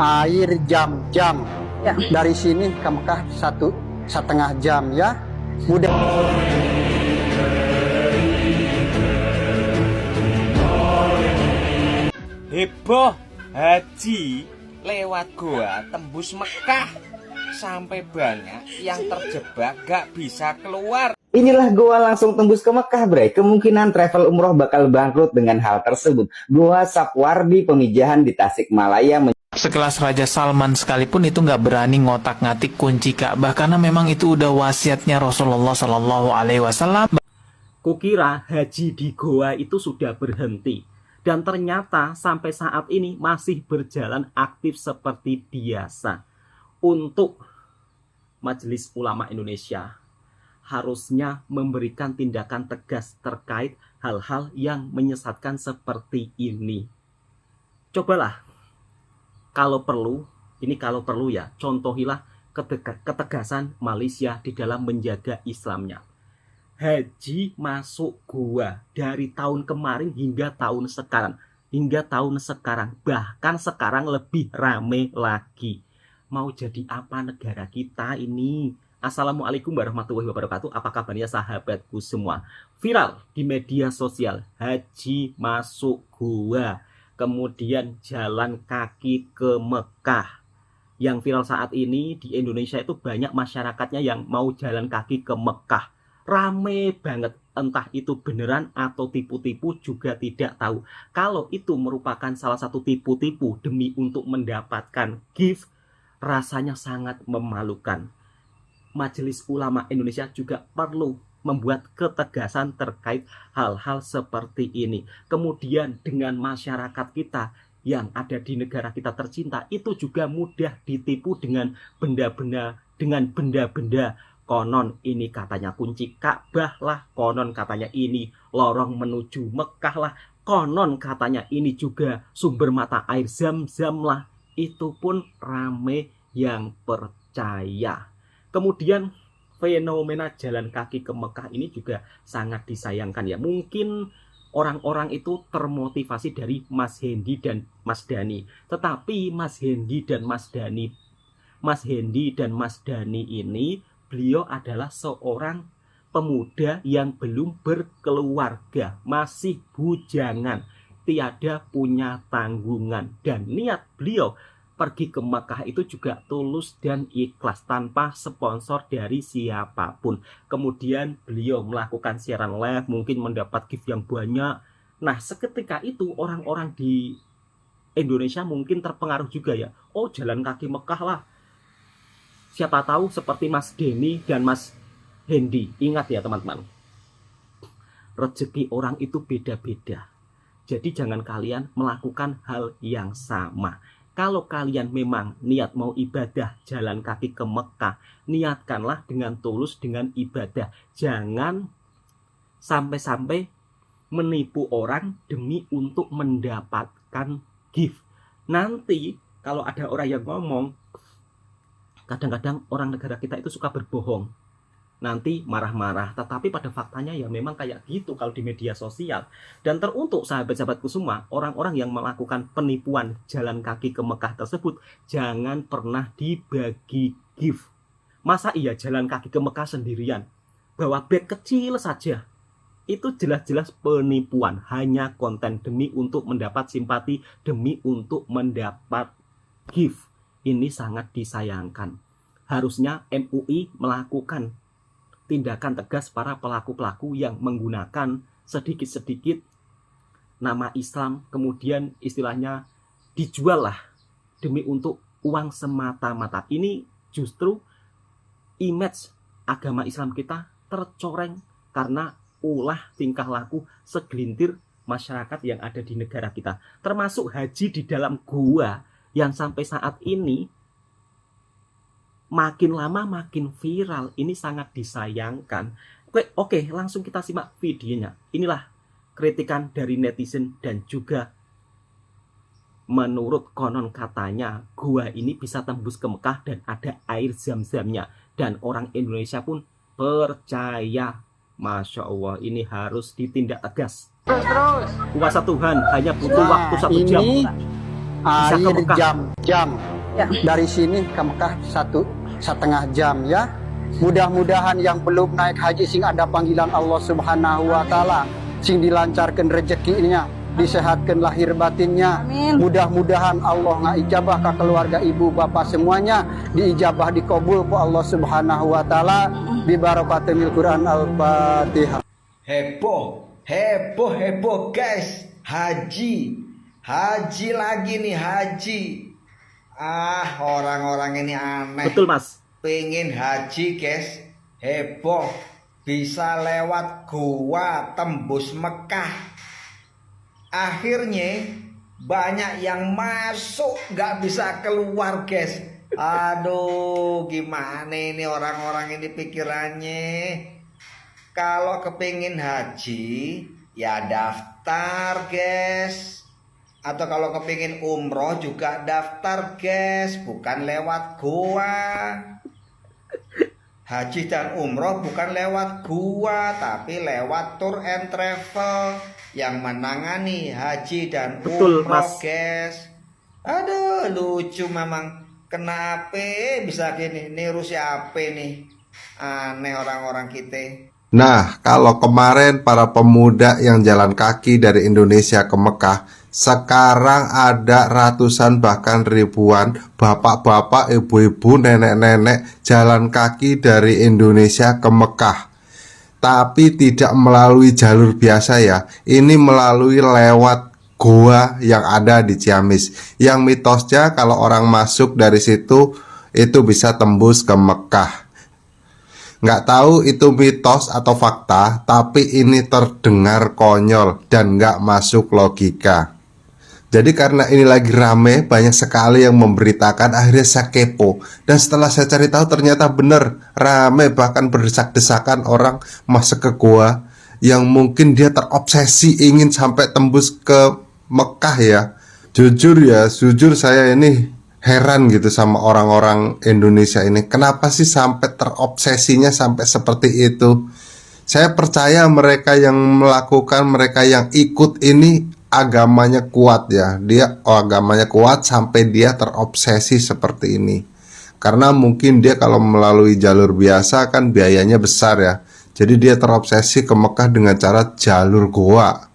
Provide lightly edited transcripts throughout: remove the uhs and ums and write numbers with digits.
air jam-jam. Ya. Dari sini ke Mekah 1,5 jam ya. Mudah. Heboh haji lewat gua tembus Mekah. Sampai banyak yang terjebak gak bisa keluar. Inilah Goa langsung tembus ke Mekah, Bray. Kemungkinan travel umroh bakal bangkrut dengan hal tersebut. Goa Sapwardi Pemijahan di Tasikmalaya. Sekelas Raja Salman sekalipun itu nggak berani ngotak-ngatik kunci Ka'bah karena memang itu udah wasiatnya Rasulullah Shallallahu Alaihi Wasallam. Kukira haji di Goa itu sudah berhenti. Dan ternyata sampai saat ini masih berjalan aktif seperti biasa. Untuk Majelis Ulama Indonesia harusnya memberikan tindakan tegas terkait hal-hal yang menyesatkan seperti ini. Cobalah, kalau perlu ya, contohilah ketegasan Malaysia di dalam menjaga Islamnya. Haji masuk gua dari tahun kemarin hingga tahun sekarang, bahkan sekarang lebih rame lagi. Mau jadi apa negara kita ini? Assalamualaikum warahmatullahi wabarakatuh. Apa kabarnya sahabatku semua? Viral di media sosial, haji masuk gua, kemudian jalan kaki ke Mekah. Yang viral saat ini di Indonesia itu banyak masyarakatnya yang mau jalan kaki ke Mekah. Rame banget, entah itu beneran atau tipu-tipu juga tidak tahu. Kalau itu merupakan salah satu tipu-tipu demi untuk mendapatkan gift, rasanya sangat memalukan. Majelis Ulama Indonesia juga perlu membuat ketegasan terkait hal-hal seperti ini. Kemudian dengan masyarakat kita yang ada di negara kita tercinta itu juga mudah ditipu dengan benda-benda, konon ini katanya kunci Ka'bah lah, konon katanya ini lorong menuju Mekah lah, konon katanya ini juga sumber mata air Zam-Zam lah. Itu pun rame yang percaya. Kemudian fenomena jalan kaki ke Mekah ini juga sangat disayangkan ya. Mungkin orang-orang itu termotivasi dari Mas Hendy dan Mas Dhani. Tetapi Mas Hendy dan Mas Dhani ini, beliau adalah seorang pemuda yang belum berkeluarga, masih bujangan, tiada punya tanggungan. Dan niat beliau pergi ke Mekah itu juga tulus dan ikhlas tanpa sponsor dari siapapun. Kemudian beliau melakukan siaran live, mungkin mendapat gift yang banyak. Nah, seketika itu orang-orang di Indonesia mungkin terpengaruh juga ya. Oh, jalan kaki Mekah lah. Siapa tahu seperti Mas Denny dan Mas Hendy. Ingat ya teman-teman, rezeki orang itu beda-beda. Jadi jangan kalian melakukan hal yang sama. Kalau kalian memang niat mau ibadah jalan kaki ke Mekah, niatkanlah dengan tulus dengan ibadah. Jangan sampai-sampai menipu orang demi untuk mendapatkan gift. Nanti kalau ada orang yang ngomong, kadang-kadang orang negara kita itu suka berbohong. Nanti marah-marah, tetapi pada faktanya ya memang kayak gitu kalau di media sosial. Dan teruntuk sahabat-sahabatku semua, orang-orang yang melakukan penipuan jalan kaki ke Mekah tersebut, jangan pernah dibagi gift. Masa iya jalan kaki ke Mekah sendirian, bawa bag kecil saja? Itu jelas-jelas penipuan, hanya konten demi untuk mendapat simpati, demi untuk mendapat gift. Ini sangat disayangkan. Harusnya MUI melakukan tindakan tegas para pelaku-pelaku yang menggunakan sedikit-sedikit nama Islam, kemudian istilahnya dijual lah demi untuk uang semata-mata. Ini justru image agama Islam kita tercoreng karena ulah tingkah laku segelintir masyarakat yang ada di negara kita. Termasuk haji di dalam gua yang sampai saat ini makin lama makin viral. Ini sangat disayangkan. Oke, langsung kita simak videonya. Inilah kritikan dari netizen dan juga menurut konon katanya gua ini bisa tembus ke Mekah dan ada air Zam-Zamnya. Dan orang Indonesia pun percaya. Masya Allah, ini harus ditindak tegas. Kuasa Tuhan hanya butuh waktu 1 jam. bisa ke Mekah? Jam. Ya. Dari sini ke Mekah 1,5 jam ya. Mudah-mudahan yang belum naik haji sing ada panggilan Allah Subhanahu wa taala, sing dilancarkan rezekinya, disehatkan lahir batinnya. Amin. Mudah-mudahan Allah ngijabah ke keluarga ibu bapak semuanya, diijabah dikabul ku Allah Subhanahu wa taala bi barakatil Quran Al-Fatihah. Heboh guys, haji lagi nih, haji. Orang-orang ini aneh. Betul Mas. Pengen haji guys, heboh, bisa lewat gua tembus Mekah. Akhirnya banyak yang masuk gak bisa keluar guys. Aduh, gimana ini orang-orang ini pikirannya. Kalau kepingin haji ya daftar guys, atau kalau kepingin umroh juga daftar guys, bukan lewat gua. Haji dan umroh bukan lewat gua, tapi lewat tour and travel yang menangani haji dan Betul, umroh Mas. guys. Aduh, lucu memang. Kenapa bisa gini? Niru siapa nih? Aneh orang-orang kita. Nah, kalau kemarin para pemuda yang jalan kaki dari Indonesia ke Mekah, sekarang ada ratusan bahkan ribuan bapak-bapak, ibu-ibu, nenek-nenek jalan kaki dari Indonesia ke Mekah. Tapi tidak melalui jalur biasa ya. Ini melalui lewat goa yang ada di Ciamis. Yang mitosnya kalau orang masuk dari situ itu bisa tembus ke Mekah. Nggak tahu itu mitos atau fakta, tapi ini terdengar konyol dan nggak masuk logika. Jadi karena ini lagi rame, banyak sekali yang memberitakan, akhirnya saya kepo. Dan setelah saya cari tahu ternyata bener, rame, bahkan berdesak-desakan orang masuk ke gua yang mungkin dia terobsesi ingin sampai tembus ke Mekah ya. Jujur saya ini heran gitu sama orang-orang Indonesia ini. Kenapa sih sampai terobsesinya sampai seperti itu? Saya percaya mereka yang melakukan, mereka yang ikut ini agamanya kuat ya. Agamanya kuat sampai dia terobsesi seperti ini. Karena mungkin dia kalau melalui jalur biasa kan biayanya besar ya. Jadi dia terobsesi ke Mekah dengan cara jalur goa.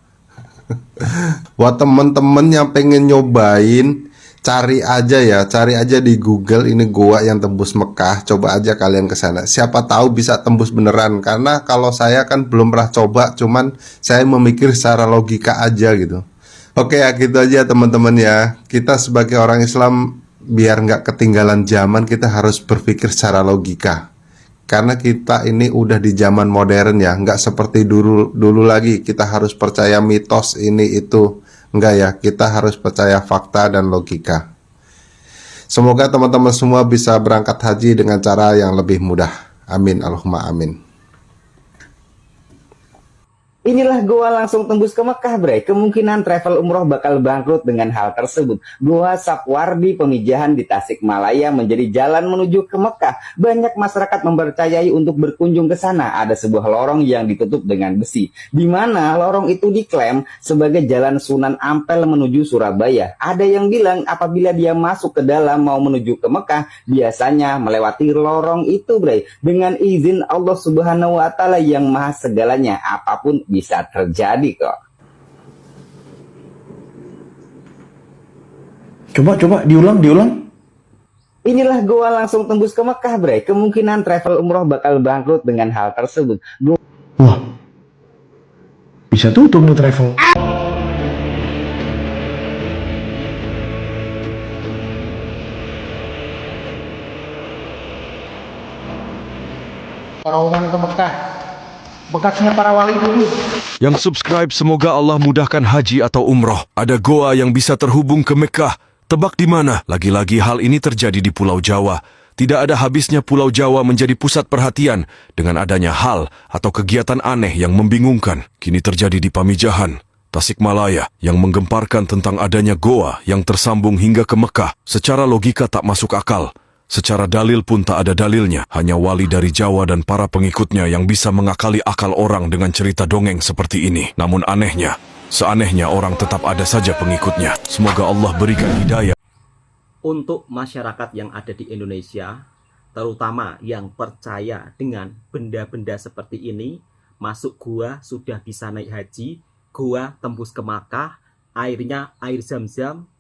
Buat temen-temen yang pengen nyobain, cari aja di Google ini goa yang tembus Mekah. Coba aja kalian ke sana. Siapa tahu bisa tembus beneran. Karena kalau saya kan belum pernah coba, cuman saya memikir secara logika aja gitu. Oke ya, gitu aja teman-teman ya. Kita sebagai orang Islam biar nggak ketinggalan zaman, kita harus berpikir secara logika. Karena kita ini udah di zaman modern ya, nggak seperti dulu lagi. Kita harus percaya mitos ini itu. Enggak ya, kita harus percaya fakta dan logika. Semoga teman-teman semua bisa berangkat haji dengan cara yang lebih mudah. Amin, Allahumma amin. Inilah goa langsung tembus ke Mekah, bre. Kemungkinan travel umroh bakal bangkrut dengan hal tersebut. Goa Sapwardi Pemijahan di Tasikmalaya menjadi jalan menuju ke Mekah. Banyak masyarakat mempercayai untuk berkunjung ke sana. Ada sebuah lorong yang ditutup dengan besi, di mana lorong itu diklaim sebagai jalan Sunan Ampel menuju Surabaya. Ada yang bilang apabila dia masuk ke dalam mau menuju ke Mekah, biasanya melewati lorong itu, bre. Dengan izin Allah Subhanahu wa taala yang maha segalanya, apapun bisa terjadi kok. Coba diulang. Inilah goa langsung tembus ke Mekah, bre. Kemungkinan travel umroh bakal bangkrut dengan hal tersebut. Wah, bisa tutup nih travel. Terowongan ke Mekah, bekasnya para wali dulu. Yang subscribe semoga Allah mudahkan haji atau umroh. Ada goa yang bisa terhubung ke Mekah. Tebak di mana? Lagi-lagi hal ini terjadi di Pulau Jawa. Tidak ada habisnya Pulau Jawa menjadi pusat perhatian dengan adanya hal atau kegiatan aneh yang membingungkan. Kini terjadi di Pamijahan, Tasikmalaya, yang menggemparkan tentang adanya goa yang tersambung hingga ke Mekah. Secara logika tak masuk akal. Secara dalil pun tak ada dalilnya. Hanya wali dari Jawa dan para pengikutnya yang bisa mengakali akal orang dengan cerita dongeng seperti ini. Namun anehnya, Seanehnya orang tetap ada saja pengikutnya. Semoga Allah berikan hidayah. Untuk masyarakat yang ada di Indonesia, terutama yang percaya dengan benda-benda seperti ini, masuk gua sudah bisa naik haji, gua tembus ke Makkah, airnya air Zam-Zam,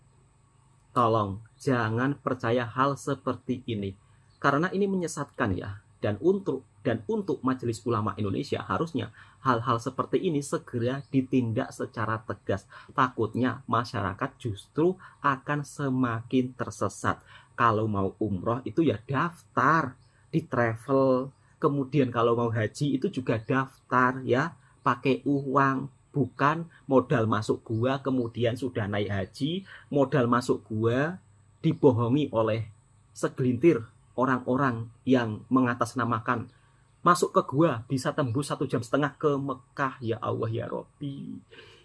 tolong jangan percaya hal seperti ini. Karena ini menyesatkan ya. Dan untuk Majelis Ulama Indonesia harusnya hal-hal seperti ini segera ditindak secara tegas. Takutnya masyarakat justru akan semakin tersesat. Kalau mau umroh itu ya daftar di travel. Kemudian kalau mau haji itu juga daftar ya, pakai uang. Bukan modal masuk gua kemudian sudah naik haji, modal masuk gua dibohongi oleh segelintir orang-orang yang mengatasnamakan masuk ke gua bisa tembus 1,5 jam ke Mekah. Ya Allah ya Robbi,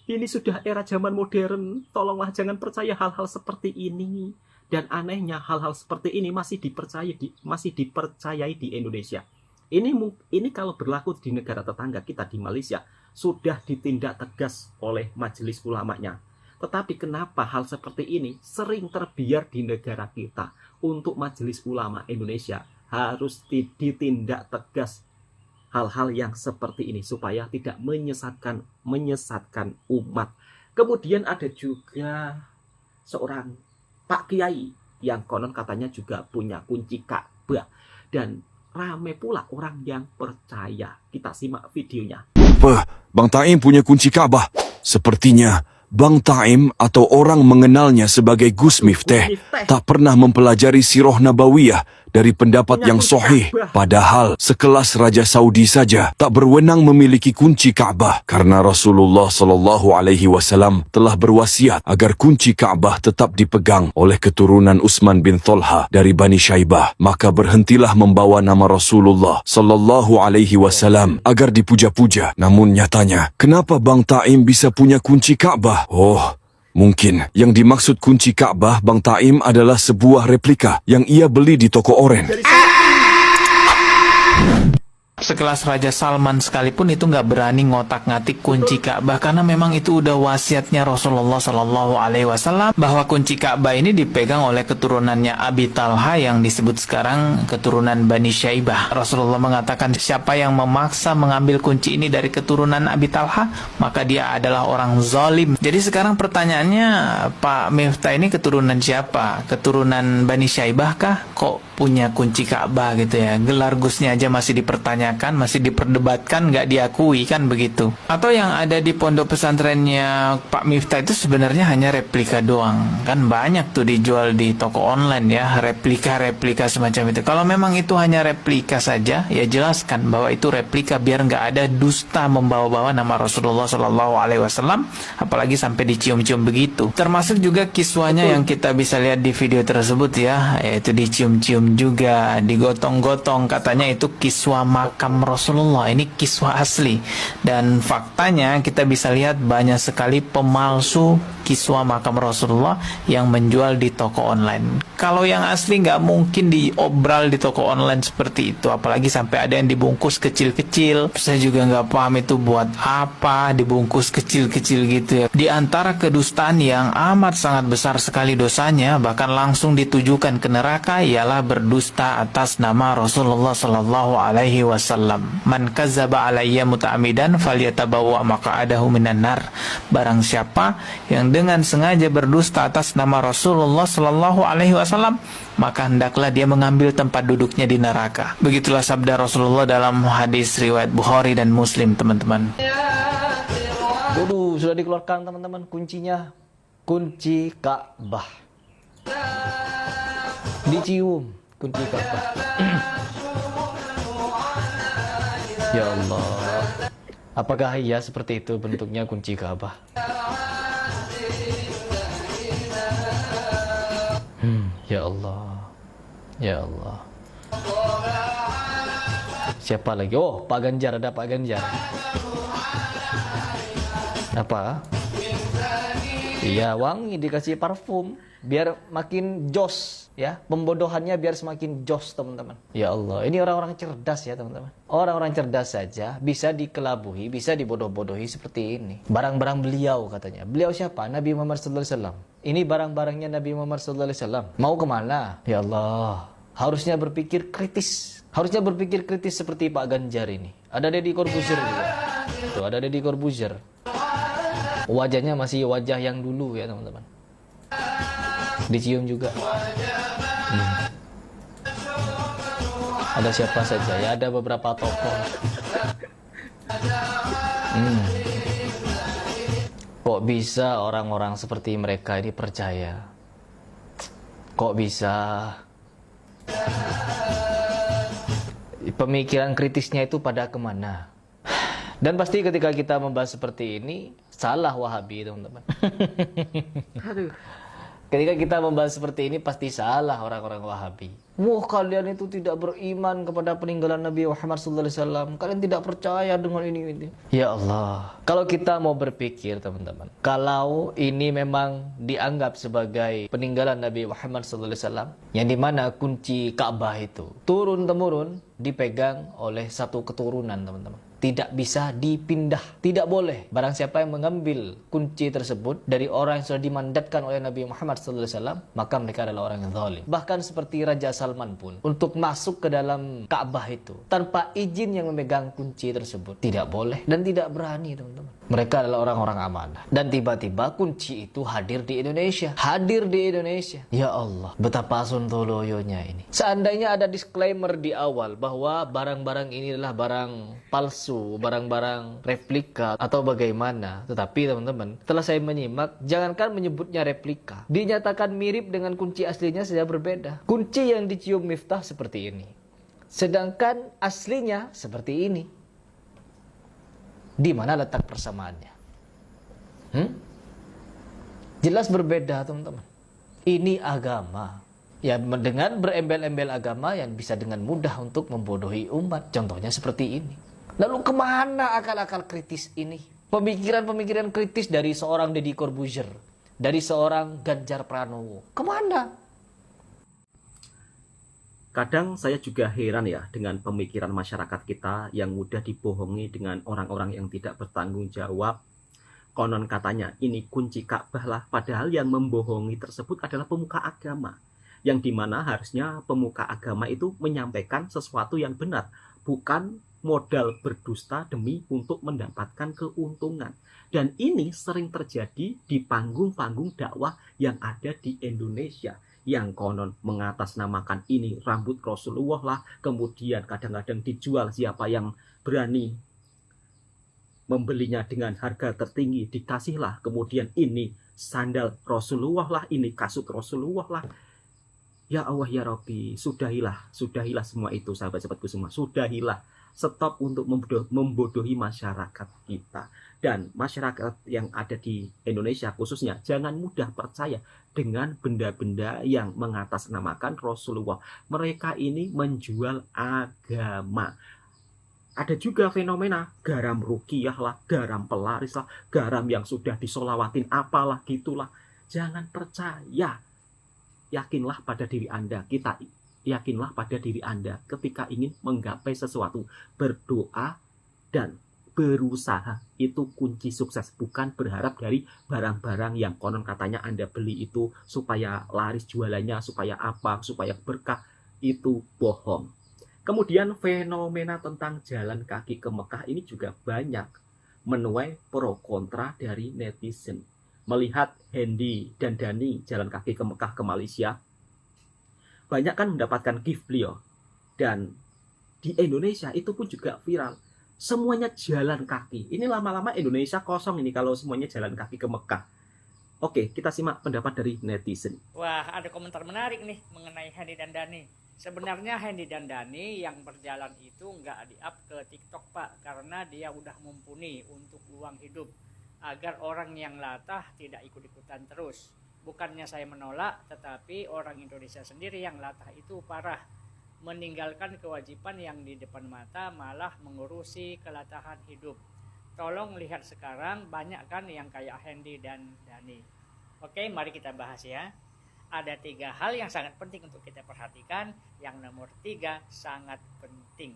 ini sudah era zaman modern, tolonglah jangan percaya hal-hal seperti ini. Dan anehnya hal-hal seperti ini masih dipercayai di Indonesia. Ini kalau berlaku di negara tetangga kita di Malaysia sudah ditindak tegas oleh majelis ulamanya. Tetapi kenapa hal seperti ini sering terbiar di negara kita? Untuk Majelis Ulama Indonesia harus ditindak tegas hal-hal yang seperti ini supaya tidak menyesatkan umat. Kemudian ada juga seorang Pak Kiai yang konon katanya juga punya kunci Ka'bah dan ramai pula orang yang percaya. Kita simak videonya. Bang Taim punya kunci Ka'bah. Sepertinya Bang Taim atau orang mengenalnya sebagai Gus Miftah tak pernah mempelajari sirah nabawiyah dari pendapat yang sahih. Padahal sekelas Raja Saudi saja tak berwenang memiliki kunci Ka'bah karena Rasulullah SAW telah berwasiat agar kunci Ka'bah tetap dipegang oleh keturunan Utsman bin Thalha dari Bani Syaibah. Maka berhentilah membawa nama Rasulullah SAW agar dipuja-puja. Namun nyatanya, kenapa Bang Taim bisa punya kunci Ka'bah? Oh, mungkin yang dimaksud kunci Ka'bah Bang Taim adalah sebuah replika yang ia beli di toko oren. Sekelas Raja Salman sekalipun itu nggak berani ngotak-ngatik kunci Ka'bah karena memang itu udah wasiatnya Rasulullah Shallallahu Alaihi Wasallam bahwa kunci Ka'bah ini dipegang oleh keturunannya Abi Talha yang disebut sekarang keturunan Bani Syaibah. Rasulullah mengatakan siapa yang memaksa mengambil kunci ini dari keturunan Abi Talha maka dia adalah orang zalim. Jadi sekarang pertanyaannya, Pak Miftah ini keturunan siapa? Keturunan Bani Syaibah kah? Kok punya kunci Ka'bah gitu ya? Gelar Gusnya aja masih dipertanyakan, masih diperdebatkan, nggak diakui kan begitu? Atau yang ada di pondok pesantrennya Pak Miftah itu sebenarnya hanya replika doang? Kan banyak tuh dijual di toko online ya, replika-replika semacam itu. Kalau memang itu hanya replika saja, ya jelaskan bahwa itu replika biar nggak ada dusta membawa-bawa nama Rasulullah Shallallahu Alaihi Wasallam, apalagi sampai dicium-cium begitu. Termasuk juga kiswanya yang kita bisa lihat di video tersebut ya, yaitu dicium-cium juga, digotong-gotong, katanya itu kiswa makam Rasulullah. Ini kiswa asli dan faktanya kita bisa lihat banyak sekali pemalsu kiswa makam Rasulullah yang menjual di toko online. Kalau yang asli nggak mungkin diobral di toko online seperti itu, apalagi sampai ada yang dibungkus kecil-kecil. Saya juga nggak paham itu buat apa dibungkus kecil-kecil gitu ya. Di antara kedustaan yang amat sangat besar sekali dosanya, bahkan langsung ditujukan ke neraka, ialah berdusta atas nama Rasulullah Sallallahu Alaihi Wasallam. Man kadzaba alayya muta'amidan falyatabawa maq'adahu minan nar. Barang siapa yang dengan sengaja berdusta atas nama Rasulullah Sallallahu Alaihi Wasallam, maka hendaklah dia mengambil tempat duduknya di neraka. Begitulah sabda Rasulullah dalam hadis riwayat Bukhari dan Muslim, teman-teman. Waduh, sudah dikeluarkan teman-teman kuncinya. Kunci Ka'bah. Dicium kunci Ka'bah. Ya Allah. Apakah iya seperti itu bentuknya kunci Ka'bah? Ya Allah. Ya Allah. Siapa lagi? Oh, Pak Ganjar, ada Pak Ganjar. Apa? Iya, wangi, dikasih parfum biar makin jos ya, pembodohannya biar semakin jos, teman-teman. Ya Allah, ini orang-orang cerdas ya, teman-teman. Orang-orang cerdas saja bisa dikelabuhi, bisa dibodoh-bodohi seperti ini. Barang-barang beliau katanya. Beliau siapa? Nabi Muhammad SAW. Ini barang-barangnya Nabi Muhammad SAW. Mau kemana? Ya Allah, harusnya berpikir kritis. Harusnya berpikir kritis seperti Pak Ganjar ini. Ada Deddy Corbuzier juga. Tuh, ada Deddy Corbuzier. Wajahnya masih wajah yang dulu ya, teman-teman. Dicium juga. Ada siapa saja ya, ada beberapa tokoh. Kok bisa orang-orang seperti mereka ini percaya? Kok bisa? Pemikiran kritisnya itu pada kemana? Dan pasti ketika kita membahas seperti ini, salah Wahabi, teman-teman. Ketika kita membahas seperti ini, pasti salah orang-orang Wahabi. Wah, kalian itu tidak beriman kepada peninggalan Nabi Muhammad SAW. Kalian tidak percaya dengan ini. Ya Allah. Kalau kita mau berpikir, teman-teman, kalau ini memang dianggap sebagai peninggalan Nabi Muhammad SAW, yang dimana kunci Ka'bah itu turun-temurun dipegang oleh satu keturunan, teman-teman. Tidak bisa dipindah, tidak boleh. Barang siapa yang mengambil kunci tersebut dari orang yang sudah dimandatkan oleh Nabi Muhammad SAW, maka mereka adalah orang yang zalim. Bahkan seperti Raja Salman pun, untuk masuk ke dalam Ka'bah itu tanpa izin yang memegang kunci tersebut, tidak boleh dan tidak berani, teman-teman. Mereka adalah orang-orang amanah. Dan tiba-tiba kunci itu hadir di Indonesia. Hadir di Indonesia. Ya Allah, betapa sontoloyonya ini. Seandainya ada disclaimer di awal bahwa barang-barang ini adalah barang palsu, barang-barang replika atau bagaimana. Tetapi teman-teman, setelah saya menyimak, jangankan menyebutnya replika, dinyatakan mirip dengan kunci aslinya saja berbeda. Kunci yang dicium Miftah seperti ini, sedangkan aslinya seperti ini. Di mana letak persamaannya? Jelas berbeda, teman-teman. Ini agama. Ya, dengan berembel-embel agama yang bisa dengan mudah untuk membodohi umat. Contohnya seperti ini. Lalu kemana akal-akal kritis ini? Pemikiran-pemikiran kritis dari seorang Deddy Corbuzier, dari seorang Ganjar Pranowo. Kemana? Kadang saya juga heran ya dengan pemikiran masyarakat kita yang mudah dibohongi dengan orang-orang yang tidak bertanggung jawab. Konon katanya ini kunci Ka'bah lah, padahal yang membohongi tersebut adalah pemuka agama. Yang dimana harusnya pemuka agama itu menyampaikan sesuatu yang benar, bukan modal berdusta demi untuk mendapatkan keuntungan. Dan ini sering terjadi di panggung-panggung dakwah yang ada di Indonesia, yang konon mengatasnamakan ini rambut Rasulullah lah, kemudian kadang-kadang dijual, siapa yang berani membelinya dengan harga tertinggi dikasihlah, kemudian ini sandal Rasulullah lah, ini kasut Rasulullah lah. Ya Allah ya Rabbi, sudahilah semua itu, sahabat-sahabatku semua, sudahilah. Stop untuk membodohi masyarakat kita. Dan masyarakat yang ada di Indonesia khususnya, jangan mudah percaya dengan benda-benda yang mengatasnamakan Rasulullah. Mereka ini menjual agama. Ada juga fenomena garam rukiyah lah, garam pelaris lah, garam yang sudah disolawatin apalah gitulah. Jangan percaya. Yakinlah pada diri Anda. Yakinlah pada diri Anda ketika ingin menggapai sesuatu. Berdoa dan berusaha, itu kunci sukses. Bukan berharap dari barang-barang yang konon katanya Anda beli itu supaya laris jualannya, supaya apa, supaya berkah. Itu bohong. Kemudian fenomena tentang jalan kaki ke Mekah ini juga banyak menuai pro kontra dari netizen. Melihat Hendy dan Dhani jalan kaki ke Mekah ke Malaysia, banyak kan mendapatkan gift beliau. Dan di Indonesia itu pun juga viral. Semuanya jalan kaki. Ini lama-lama Indonesia kosong ini kalau semuanya jalan kaki ke Mekah. Oke, kita simak pendapat dari netizen. Wah, ada komentar menarik nih mengenai Hendy dan Dhani. Sebenarnya Hendy dan Dhani yang berjalan itu nggak di-up ke TikTok, Pak. Karena dia udah mumpuni untuk uang hidup. Agar orang yang latah tidak ikut-ikutan terus. Bukannya saya menolak, tetapi orang Indonesia sendiri yang latah itu parah. Meninggalkan kewajiban yang di depan mata, malah mengurusi kelatahan hidup. Tolong lihat sekarang, banyak kan yang kayak Hendy dan Dhani. Oke, mari kita bahas ya. Ada 3 hal yang sangat penting untuk kita perhatikan. Yang nomor 3 sangat penting.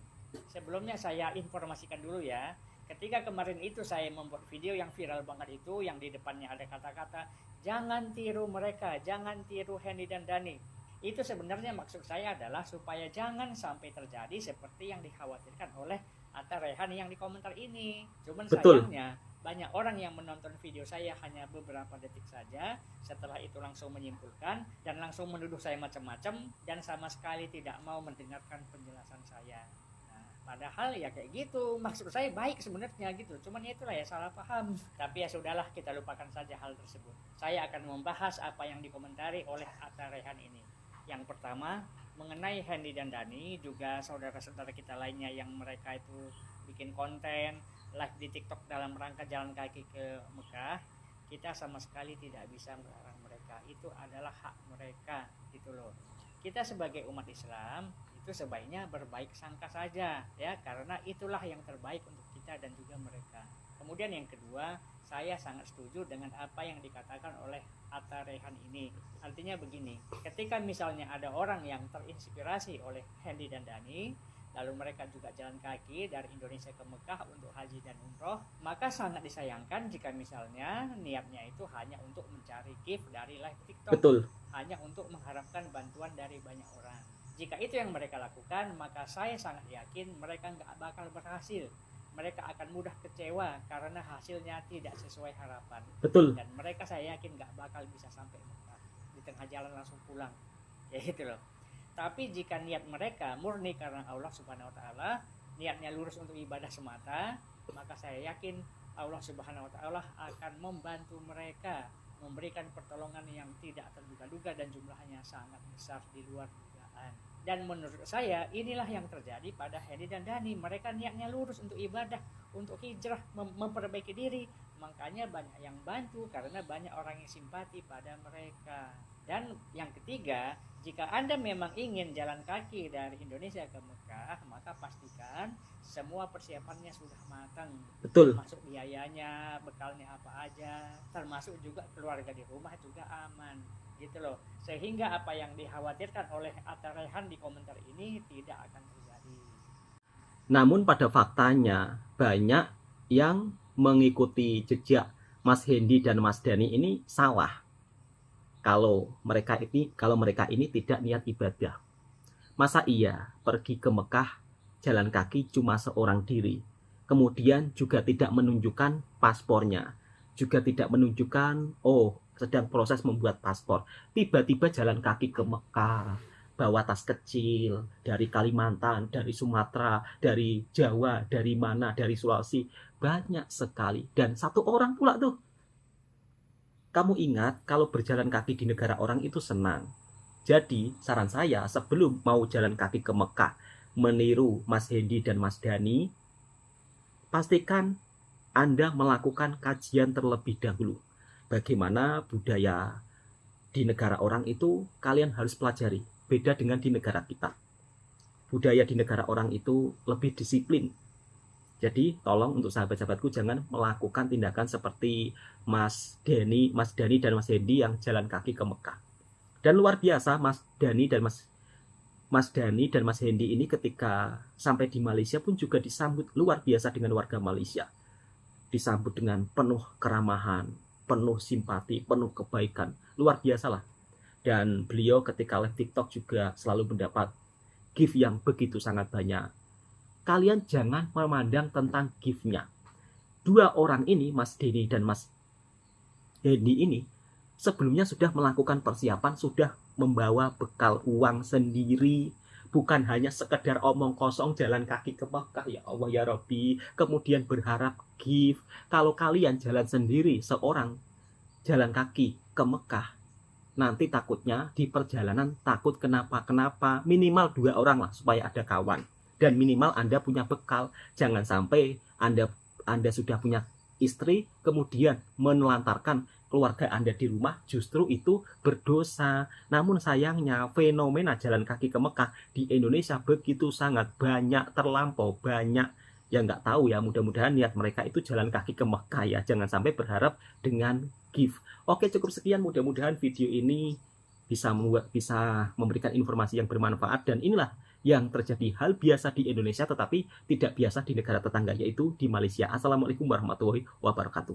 Sebelumnya saya informasikan dulu ya. Ketika kemarin itu saya membuat video yang viral banget itu, yang di depannya ada kata-kata jangan tiru mereka, jangan tiru Hendy dan Dhani. Itu sebenarnya maksud saya adalah supaya jangan sampai terjadi seperti yang dikhawatirkan oleh Atta Rehan yang di komentar ini. Cuman sayangnya banyak orang yang menonton video saya hanya beberapa detik saja, setelah itu langsung menyimpulkan dan langsung menuduh saya macam-macam dan sama sekali tidak mau mendengarkan penjelasan saya. Nah, padahal ya kayak gitu, maksud saya baik sebenarnya gitu, cuman ya itulah ya salah paham. Tapi ya sudahlah, kita lupakan saja hal tersebut. Saya akan membahas apa yang dikomentari oleh Atta Rehan ini. Yang pertama, mengenai Hendy dan Dhani, juga saudara-saudara kita lainnya yang mereka itu bikin konten live di TikTok dalam rangka jalan kaki ke Mekah, kita sama sekali tidak bisa melarang mereka. Itu adalah hak mereka, gitu loh. Kita sebagai umat Islam itu sebaiknya berbaik sangka saja ya, karena itulah yang terbaik untuk kita dan juga mereka. Kemudian yang kedua, saya sangat setuju dengan apa yang dikatakan oleh Atta Rehan ini. Artinya begini, ketika misalnya ada orang yang terinspirasi oleh Hendy dan Dhani, lalu mereka juga jalan kaki dari Indonesia ke Mekah untuk haji dan umroh, maka sangat disayangkan jika misalnya niatnya itu hanya untuk mencari gift dari live TikTok. Betul. Hanya untuk mengharapkan bantuan dari banyak orang. Jika itu yang mereka lakukan, maka saya sangat yakin mereka nggak bakal berhasil. Mereka akan mudah kecewa karena hasilnya tidak sesuai harapan. Betul. Dan mereka saya yakin nggak bakal bisa sampai Mekah. Di tengah jalan langsung pulang. Ya gitu loh. Tapi jika niat mereka murni karena Allah Subhanahu wa taala, niatnya lurus untuk ibadah semata, maka saya yakin Allah Subhanahu wa taala akan membantu mereka, memberikan pertolongan yang tidak terduga-duga dan jumlahnya sangat besar di luar dugaan. Dan menurut saya inilah yang terjadi pada Hendy dan Dhani. Mereka niatnya lurus untuk ibadah, untuk hijrah, memperbaiki diri. Makanya banyak yang bantu karena banyak orang yang simpati pada mereka. Dan yang ketiga, jika Anda memang ingin jalan kaki dari Indonesia ke Mekah, maka pastikan semua persiapannya sudah matang. Betul. Termasuk biayanya, bekalnya apa aja, termasuk juga keluarga di rumah juga aman. Gitu loh. Sehingga apa yang dikhawatirkan oleh Atta Rehan di komentar ini tidak akan terjadi. Namun pada faktanya banyak yang mengikuti jejak Mas Hendy dan Mas Dhani ini salah. Kalau mereka ini tidak niat ibadah. Masa iya pergi ke Mekah jalan kaki cuma seorang diri, kemudian juga tidak menunjukkan paspornya, juga tidak menunjukkan sedang proses membuat paspor, tiba-tiba jalan kaki ke Mekah, bawa tas kecil dari Kalimantan, dari Sumatera, dari Jawa, dari mana, dari Sulawesi, banyak sekali. Dan satu orang pula tuh. Kamu ingat kalau berjalan kaki di negara orang itu senang. Jadi saran saya sebelum mau jalan kaki ke Mekah meniru Mas Hendy dan Mas Dhani, pastikan Anda melakukan kajian terlebih dahulu. Bagaimana budaya di negara orang itu kalian harus pelajari. Beda dengan di negara kita. Budaya di negara orang itu lebih disiplin. Jadi tolong untuk sahabat-sahabatku jangan melakukan tindakan seperti Mas Dhani dan Mas Hendy yang jalan kaki ke Mekah. Dan luar biasa Mas Dhani dan Mas Hendy ini ketika sampai di Malaysia pun juga disambut luar biasa dengan warga Malaysia. Disambut dengan penuh keramahan, penuh simpati, penuh kebaikan. Luar biasa lah. Dan beliau ketika live TikTok juga selalu mendapat gift yang begitu sangat banyak. Kalian jangan memandang tentang gift-nya. Dua orang ini, Mas Dhani dan Mas Hendy ini, sebelumnya sudah melakukan persiapan, sudah membawa bekal uang sendiri, bukan hanya sekedar omong kosong jalan kaki ke Mekah, ya Allah ya Rabbi, kemudian berharap gift. Kalau kalian jalan sendiri, seorang jalan kaki ke Mekah, nanti takutnya di perjalanan takut kenapa-kenapa, minimal 2 orang lah supaya ada kawan. Dan minimal Anda punya bekal. Jangan sampai Anda sudah punya istri, kemudian menelantarkan keluarga Anda di rumah, justru itu berdosa. Namun sayangnya fenomena jalan kaki ke Mekah di Indonesia begitu sangat banyak, terlampau banyak. Ya nggak tahu ya, mudah-mudahan niat mereka itu jalan kaki ke Mekah ya. Jangan sampai berharap dengan gift. Oke, cukup sekian, mudah-mudahan video ini bisa memberikan informasi yang bermanfaat, dan inilah yang terjadi hal biasa di Indonesia tetapi tidak biasa di negara tetangga, yaitu di Malaysia. Assalamualaikum warahmatullahi wabarakatuh.